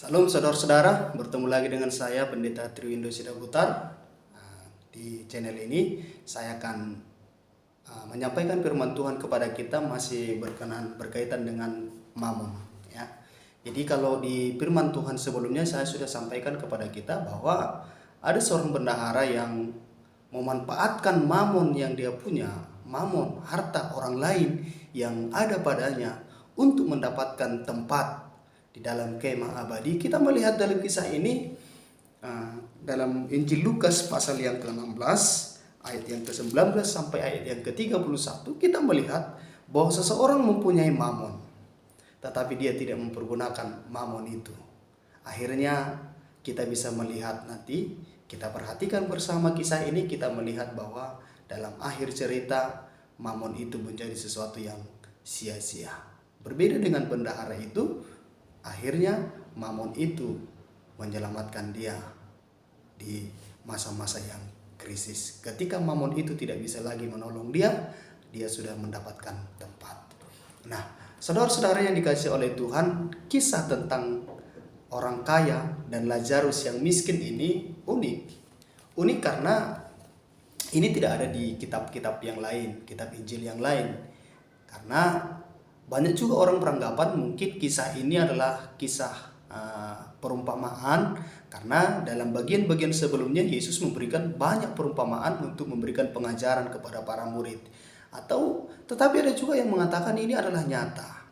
Salam saudara-saudara, bertemu lagi dengan saya Pendeta Triwindo Sidaputar. Di channel ini saya akan menyampaikan firman Tuhan kepada kita masih berkaitan dengan mamon ya. Jadi kalau di firman Tuhan sebelumnya saya sudah sampaikan kepada kita bahwa ada seorang bendahara yang memanfaatkan mamon yang dia punya, mamon harta orang lain yang ada padanya untuk mendapatkan tempat di dalam kemah abadi. Kita melihat dalam kisah ini dalam Injil Lukas pasal yang ke-16 ayat yang ke-19 sampai ayat yang ke-31, kita melihat bahwa seseorang mempunyai mamon, tetapi dia tidak mempergunakan mamon itu. Akhirnya kita bisa melihat, nanti kita perhatikan bersama kisah ini, kita melihat bahwa dalam akhir cerita mamon itu menjadi sesuatu yang sia-sia. Berbeda dengan bendahara itu, akhirnya mamon itu menyelamatkan dia di masa-masa yang krisis. Ketika mamon itu tidak bisa lagi menolong dia, dia sudah mendapatkan tempat. Nah, saudara-saudara yang dikasihi oleh Tuhan, kisah tentang orang kaya dan Lazarus yang miskin ini unik. Unik karena ini tidak ada di kitab-kitab yang lain, kitab Injil yang lain. Karena banyak juga orang beranggapan mungkin kisah ini adalah kisah perumpamaan, karena dalam bagian-bagian sebelumnya Yesus memberikan banyak perumpamaan untuk memberikan pengajaran kepada para murid. Tetapi ada juga yang mengatakan ini adalah nyata.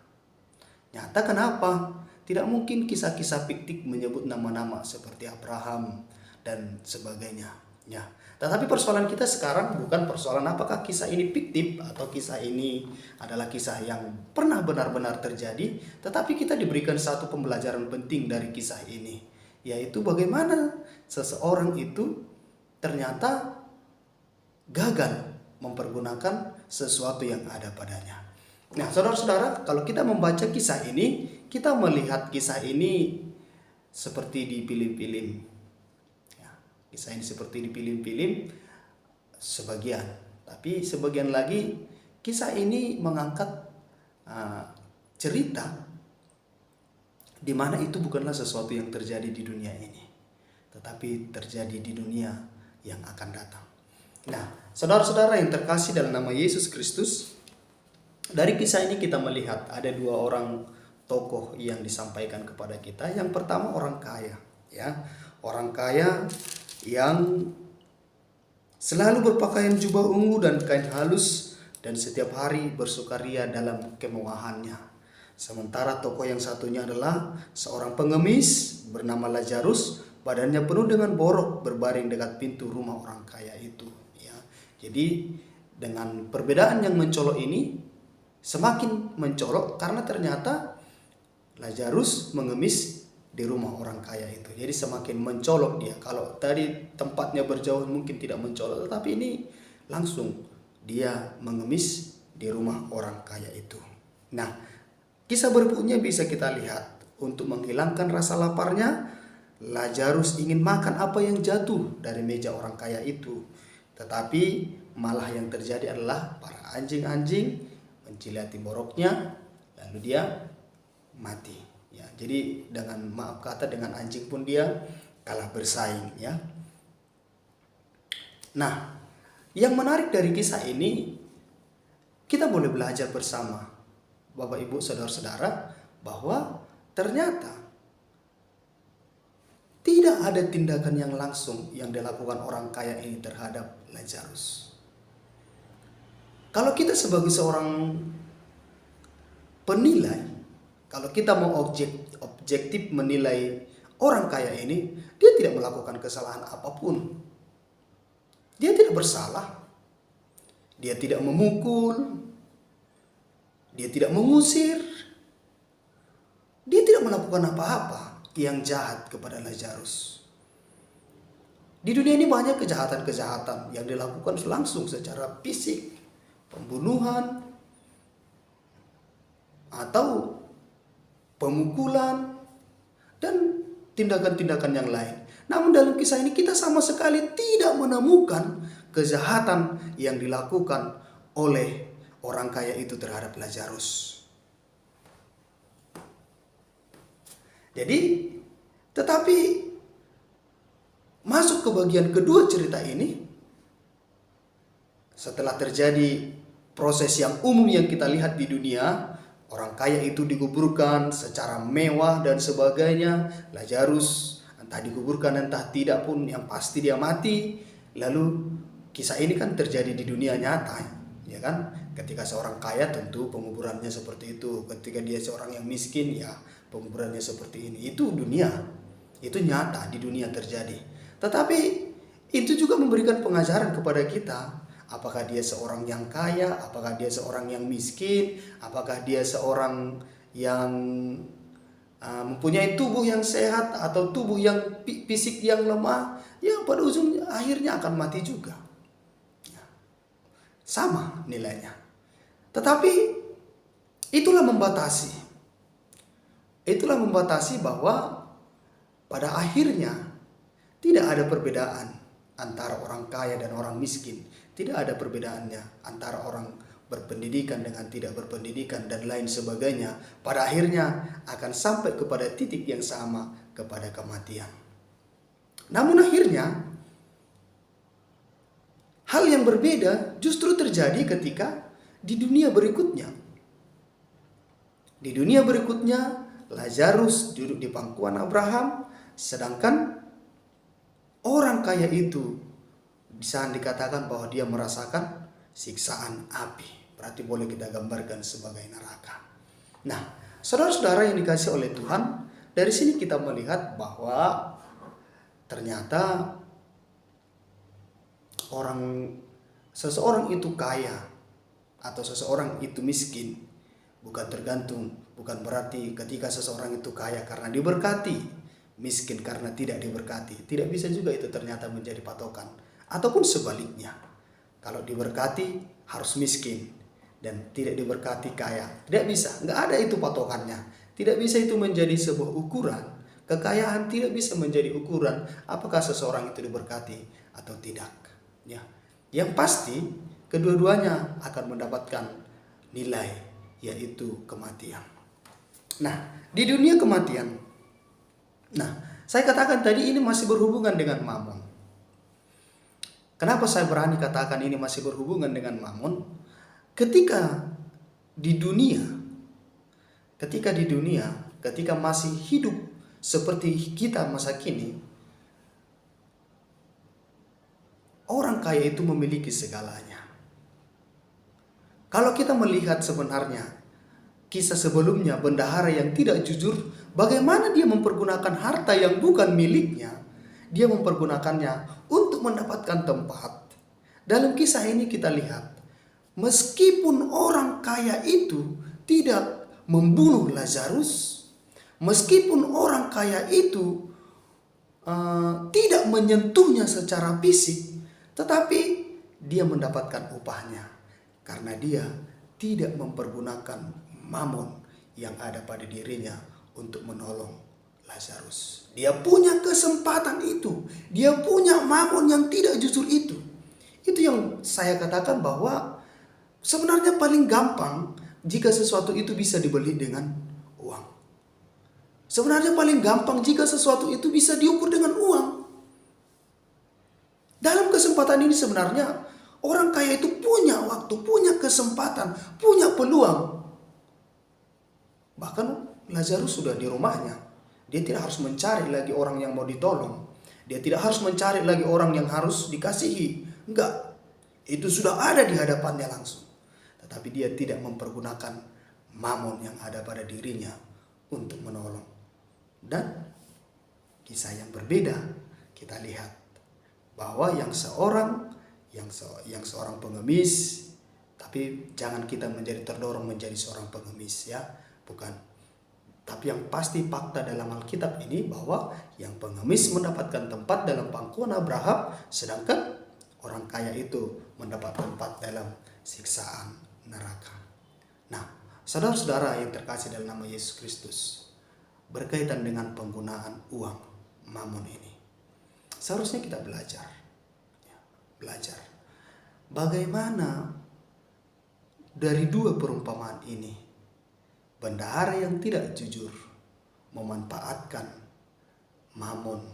Nyata kenapa? Tidak mungkin kisah-kisah fiktif menyebut nama-nama seperti Abraham dan sebagainya. Ya. Tetapi persoalan kita sekarang bukan persoalan apakah kisah ini fiktif atau kisah ini adalah kisah yang pernah benar-benar terjadi, tetapi kita diberikan satu pembelajaran penting dari kisah ini, yaitu bagaimana seseorang itu ternyata gagal mempergunakan sesuatu yang ada padanya. Nah, saudara-saudara, kalau kita membaca kisah ini, kita melihat kisah ini seperti di film-film. Kisah ini seperti di film-film sebagian, tapi sebagian lagi kisah ini mengangkat cerita di mana itu bukanlah sesuatu yang terjadi di dunia ini, tetapi terjadi di dunia yang akan datang. Nah, saudara-saudara yang terkasih dalam nama Yesus Kristus, dari kisah ini kita melihat ada dua orang tokoh yang disampaikan kepada kita. Yang pertama orang kaya, ya, orang kaya yang selalu berpakaian jubah ungu dan kain halus dan setiap hari bersukaria dalam kemewahannya. Sementara tokoh yang satunya adalah seorang pengemis bernama Lazarus, badannya penuh dengan borok, berbaring dekat pintu rumah orang kaya itu. Ya. Jadi dengan perbedaan yang mencolok ini semakin mencolok karena ternyata Lazarus mengemis di rumah orang kaya itu. Jadi semakin mencolok dia. Kalau tadi tempatnya berjauh mungkin tidak mencolok, tetapi ini langsung dia mengemis di rumah orang kaya itu. Nah, kisah berikutnya bisa kita lihat. Untuk menghilangkan rasa laparnya, Lazarus ingin makan apa yang jatuh dari meja orang kaya itu. Tetapi malah yang terjadi adalah para anjing-anjing menjilati boroknya, lalu dia mati. Ya, jadi dengan anjing pun dia kalah bersaing, ya. Nah, yang menarik dari kisah ini, kita boleh belajar bersama Bapak Ibu saudara-saudara bahwa ternyata tidak ada tindakan yang langsung yang dilakukan orang kaya ini terhadap Lazarus. Kalau kita sebagai seorang penilai, kalau kita mau objektif menilai orang kaya ini, dia tidak melakukan kesalahan apapun. Dia tidak bersalah. Dia tidak memukul. Dia tidak mengusir. Dia tidak melakukan apa-apa yang jahat kepada Lazarus. Di dunia ini banyak kejahatan-kejahatan yang dilakukan langsung secara fisik, pembunuhan, atau pemukulan, dan tindakan-tindakan yang lain. Namun dalam kisah ini kita sama sekali tidak menemukan kejahatan yang dilakukan oleh orang kaya itu terhadap Lazarus. Jadi Tetapi masuk ke bagian kedua cerita ini, setelah terjadi proses yang umum yang kita lihat di dunia, orang kaya itu dikuburkan secara mewah dan sebagainya. Lazarus entah dikuburkan entah tidak pun, yang pasti dia mati. Lalu kisah ini kan terjadi di dunia nyata, ya kan? Ketika seorang kaya tentu penguburannya seperti itu. Ketika dia seorang yang miskin, ya penguburannya seperti ini. Itu dunia, itu nyata di dunia terjadi. Tetapi itu juga memberikan pengajaran kepada kita. Apakah dia seorang yang kaya, apakah dia seorang yang miskin, apakah dia seorang yang mempunyai tubuh yang sehat atau tubuh yang fisik yang lemah, ya pada ujungnya akhirnya akan mati juga. Ya, sama nilainya. Tetapi itulah membatasi. Itulah membatasi bahwa pada akhirnya tidak ada perbedaan antara orang kaya dan orang miskin. Tidak ada perbedaannya antara orang berpendidikan dengan tidak berpendidikan dan lain sebagainya. Pada akhirnya akan sampai kepada titik yang sama, kepada kematian. Namun akhirnya hal yang berbeda justru terjadi ketika di dunia berikutnya. Di dunia berikutnya Lazarus duduk di pangkuan Abraham, sedangkan orang kaya itu bisa dikatakan bahwa dia merasakan siksaan api. Berarti boleh kita gambarkan sebagai neraka. Nah, saudara-saudara yang dikasihi oleh Tuhan, dari sini kita melihat bahwa ternyata seseorang itu kaya atau seseorang itu miskin bukan berarti ketika seseorang itu kaya karena diberkati, miskin karena tidak diberkati. Tidak bisa juga itu ternyata menjadi patokan. Ataupun sebaliknya, kalau diberkati harus miskin dan tidak diberkati kaya. Tidak bisa, nggak ada itu patokannya. Tidak bisa itu menjadi sebuah ukuran. Kekayaan tidak bisa menjadi ukuran apakah seseorang itu diberkati atau tidak. Ya, yang pasti kedua-duanya akan mendapatkan nilai, yaitu kematian. Nah, di dunia kematian, saya katakan tadi ini masih berhubungan dengan mamon. Kenapa saya berani katakan ini masih berhubungan dengan mamon? Ketika di dunia, ketika masih hidup seperti kita masa kini, orang kaya itu memiliki segalanya. Kalau kita melihat sebenarnya kisah sebelumnya, bendahara yang tidak jujur, bagaimana dia mempergunakan harta yang bukan miliknya, dia mempergunakannya untuk mendapatkan tempat. Dalam kisah ini kita lihat, meskipun orang kaya itu tidak membunuh Lazarus, meskipun orang kaya itu tidak menyentuhnya secara fisik, tetapi dia mendapatkan upahnya karena dia tidak mempergunakan mamon yang ada pada dirinya untuk menolong Lazarus. Dia punya kesempatan itu. Dia punya mamon yang tidak jujur itu. Itu yang saya katakan bahwa sebenarnya paling gampang jika sesuatu itu bisa dibeli dengan uang. Sebenarnya paling gampang jika sesuatu itu bisa diukur dengan uang. Dalam kesempatan ini sebenarnya orang kaya itu punya waktu, punya kesempatan, punya peluang. Bahkan Lazarus sudah di rumahnya. Dia tidak harus mencari lagi orang yang mau ditolong. Dia tidak harus mencari lagi orang yang harus dikasihi. Enggak. Itu sudah ada di hadapannya langsung. Tetapi dia tidak mempergunakan mamon yang ada pada dirinya untuk menolong. Dan kisah yang berbeda kita lihat bahwa yang seorang pengemis, tapi jangan kita menjadi terdorong menjadi seorang pengemis, ya, bukan. Tapi yang pasti fakta dalam Alkitab ini bahwa yang pengemis mendapatkan tempat dalam pangkuan Abraham, sedangkan orang kaya itu mendapat tempat dalam siksaan neraka. Nah, saudara-saudara yang terkasih dalam nama Yesus Kristus, berkaitan dengan penggunaan uang mamon ini, seharusnya kita belajar bagaimana dari dua perumpamaan ini. Bendahara yang tidak jujur memanfaatkan mamon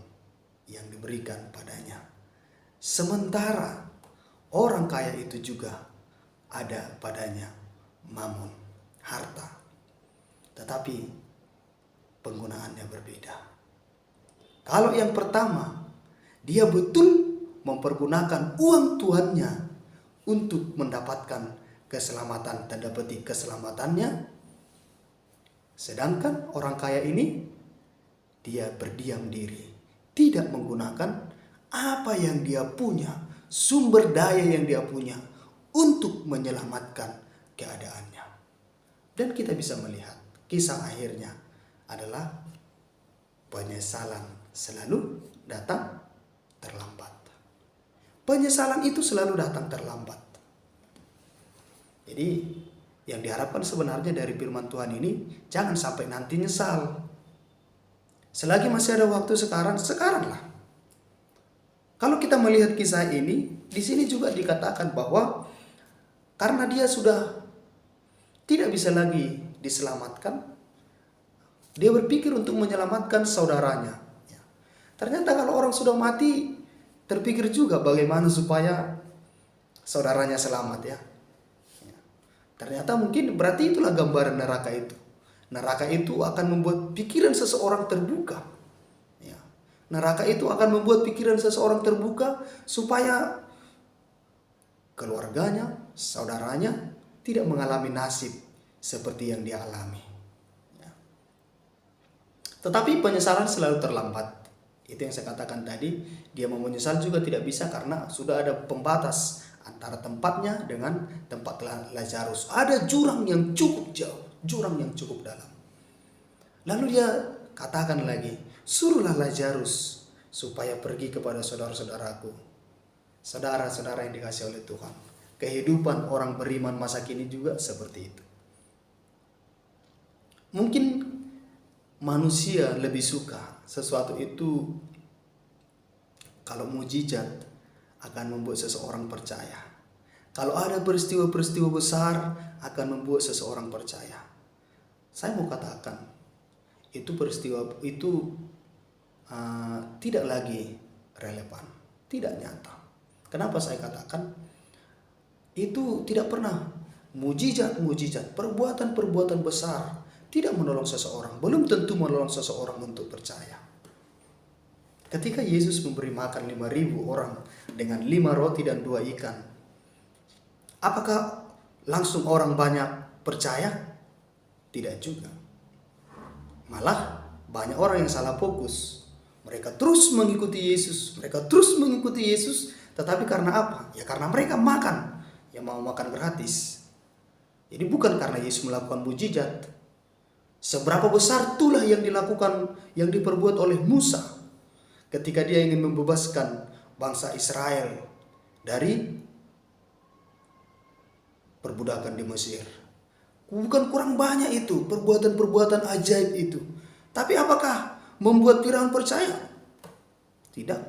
yang diberikan padanya. Sementara orang kaya itu juga ada padanya mamon, harta. Tetapi penggunaannya berbeda. Kalau yang pertama, dia betul mempergunakan uang tuannya untuk mendapatkan keselamatan, tanda petik keselamatannya. Sedangkan orang kaya ini, dia berdiam diri, tidak menggunakan apa yang dia punya, sumber daya yang dia punya untuk menyelamatkan keadaannya. Dan kita bisa melihat kisah akhirnya adalah penyesalan selalu datang terlambat. Penyesalan itu selalu datang terlambat. Jadi yang diharapkan sebenarnya dari firman Tuhan ini, jangan sampai nanti nyesal. Selagi masih ada waktu sekaranglah. Kalau kita melihat kisah ini, di sini juga dikatakan bahwa karena dia sudah tidak bisa lagi diselamatkan, dia berpikir untuk menyelamatkan saudaranya. Ternyata kalau orang sudah mati, terpikir juga bagaimana supaya saudaranya selamat ya. Ternyata mungkin berarti itulah gambaran neraka itu. Neraka itu akan membuat pikiran seseorang terbuka. Ya. Neraka itu akan membuat pikiran seseorang terbuka supaya keluarganya, saudaranya tidak mengalami nasib seperti yang dia alami. Ya. Tetapi penyesalan selalu terlambat. Itu yang saya katakan tadi, dia mau menyesal juga tidak bisa karena sudah ada pembatas antara tempatnya dengan tempat Lazarus. Ada jurang yang cukup jauh, jurang yang cukup dalam. Lalu dia katakan lagi, suruhlah Lazarus supaya pergi kepada saudara-saudaraku. Saudara-saudara yang dikasihi oleh Tuhan. Kehidupan orang beriman masa kini juga seperti itu. Mungkin manusia lebih suka sesuatu itu kalau mujizat akan membuat seseorang percaya. Kalau ada peristiwa-peristiwa besar akan membuat seseorang percaya. Saya mau katakan itu peristiwa itu tidak lagi relevan, tidak nyata. Kenapa saya katakan itu tidak pernah mujizat, perbuatan-perbuatan besar tidak menolong seseorang, belum tentu menolong seseorang untuk percaya. Ketika Yesus memberi makan 5.000 orang dengan 5 roti dan 2 ikan, apakah langsung orang banyak percaya? Tidak juga. Malah banyak orang yang salah fokus. Mereka terus mengikuti Yesus, tetapi karena apa? Ya karena mereka makan, yang mau makan gratis. Jadi bukan karena Yesus melakukan mujizat. Seberapa besar itulah yang dilakukan, yang diperbuat oleh Musa ketika dia ingin membebaskan bangsa Israel dari perbudakan di Mesir. Bukan kurang banyak itu perbuatan-perbuatan ajaib itu. Tapi apakah membuat Firaun percaya? Tidak.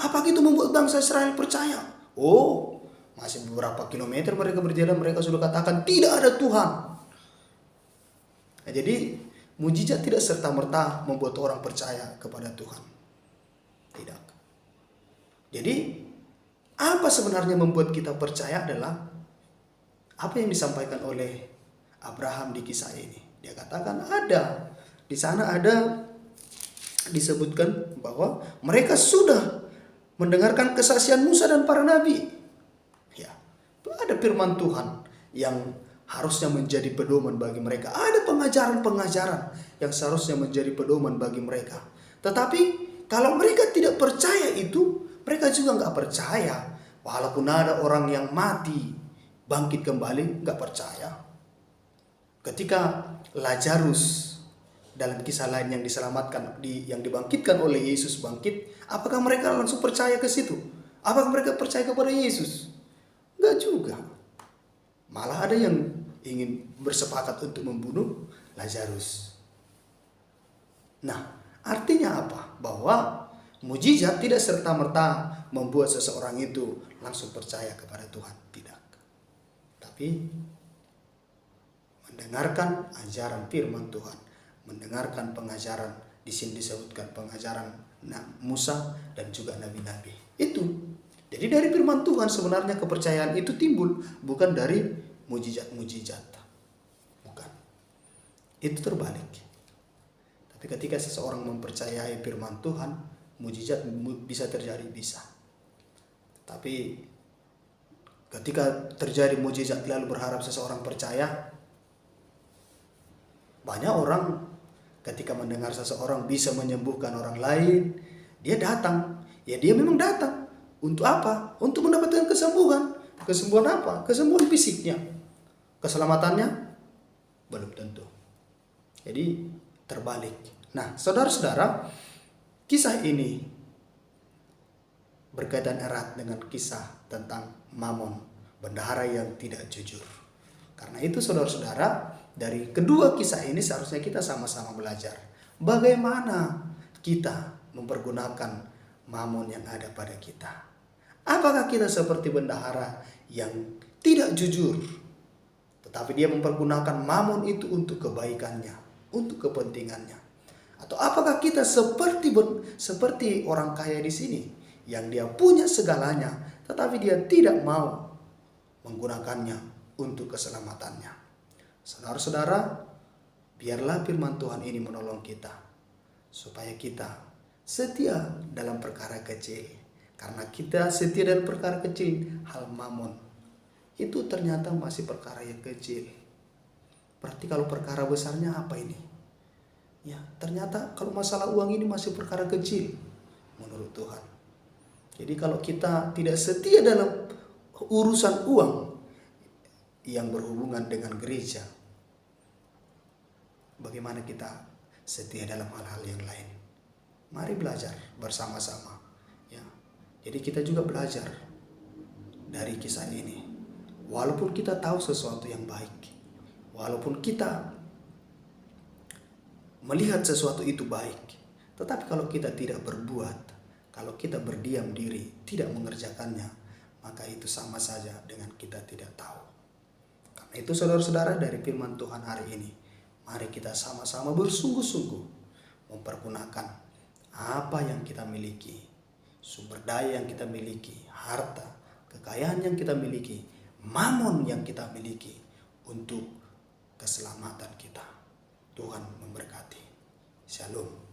Apakah itu membuat bangsa Israel percaya? Oh, masih beberapa kilometer mereka berjalan, mereka sudah katakan tidak ada Tuhan. Nah, jadi mujizat tidak serta-merta membuat orang percaya kepada Tuhan. Tidak. Jadi apa sebenarnya membuat kita percaya adalah apa yang disampaikan oleh Abraham di kisah ini. Dia katakan ada. Di sana ada disebutkan bahwa mereka sudah mendengarkan kesaksian Musa dan para nabi. Ya, ada firman Tuhan yang harusnya menjadi pedoman bagi mereka. Ada pengajaran-pengajaran yang seharusnya menjadi pedoman bagi mereka. Tetapi kalau mereka tidak percaya itu, mereka juga nggak percaya. Walaupun ada orang yang mati, bangkit kembali, nggak percaya. Ketika Lazarus dalam kisah lain yang diselamatkan, yang dibangkitkan oleh Yesus bangkit, apakah mereka langsung percaya ke situ? Apakah mereka percaya kepada Yesus? Nggak juga. Malah ada yang ingin bersepakat untuk membunuh Lazarus. Nah, artinya apa? Bahwa mujizat tidak serta-merta membuat seseorang itu langsung percaya kepada Tuhan. Tidak. Tapi mendengarkan ajaran firman Tuhan, mendengarkan pengajaran Di sini disebutkan pengajaran Musa dan juga nabi-nabi. Itu. Jadi dari firman Tuhan sebenarnya kepercayaan itu timbul, bukan dari mujizat-mujizat. Bukan. Itu terbalik. Tapi ketika seseorang mempercayai firman Tuhan, mujizat bisa terjadi, bisa. Tapi ketika terjadi mujizat lalu berharap seseorang percaya, banyak orang ketika mendengar seseorang bisa menyembuhkan orang lain, dia datang. Ya dia memang datang. Untuk apa? Untuk mendapatkan kesembuhan. Kesembuhan apa? Kesembuhan fisiknya. Keselamatannya? Belum tentu. Jadi terbalik. Nah, saudara-saudara, kisah ini berkaitan erat dengan kisah tentang Mamon, bendahara yang tidak jujur. Karena itu saudara-saudara, dari kedua kisah ini seharusnya kita sama-sama belajar bagaimana kita mempergunakan Mamon yang ada pada kita. Apakah kita seperti bendahara yang tidak jujur, tetapi dia mempergunakan Mamon itu untuk kebaikannya, untuk kepentingannya? Atau apakah kita seperti orang kaya di sini yang dia punya segalanya, tetapi dia tidak mau menggunakannya untuk keselamatannya? Saudara-saudara, biarlah firman Tuhan ini menolong kita supaya kita setia dalam perkara kecil. Karena kita setia dalam perkara kecil, hal Mamon itu ternyata masih perkara yang kecil. Berarti kalau perkara besarnya apa ini? Ya, ternyata kalau masalah uang ini masih perkara kecil menurut Tuhan. Jadi kalau kita tidak setia dalam urusan uang yang berhubungan dengan gereja, bagaimana kita setia dalam hal-hal yang lain? Mari belajar bersama-sama. Ya, jadi kita juga belajar dari kisah ini. Walaupun kita tahu sesuatu yang baik, walaupun kita melihat sesuatu itu baik, tetapi kalau kita tidak berbuat, kalau kita berdiam diri, tidak mengerjakannya, maka itu sama saja dengan kita tidak tahu. Karena itu saudara-saudara, dari firman Tuhan hari ini, mari kita sama-sama bersungguh-sungguh mempergunakan apa yang kita miliki, sumber daya yang kita miliki, harta, kekayaan yang kita miliki, Mamon yang kita miliki untuk keselamatan kita. Tuhan memberkati. Shalom.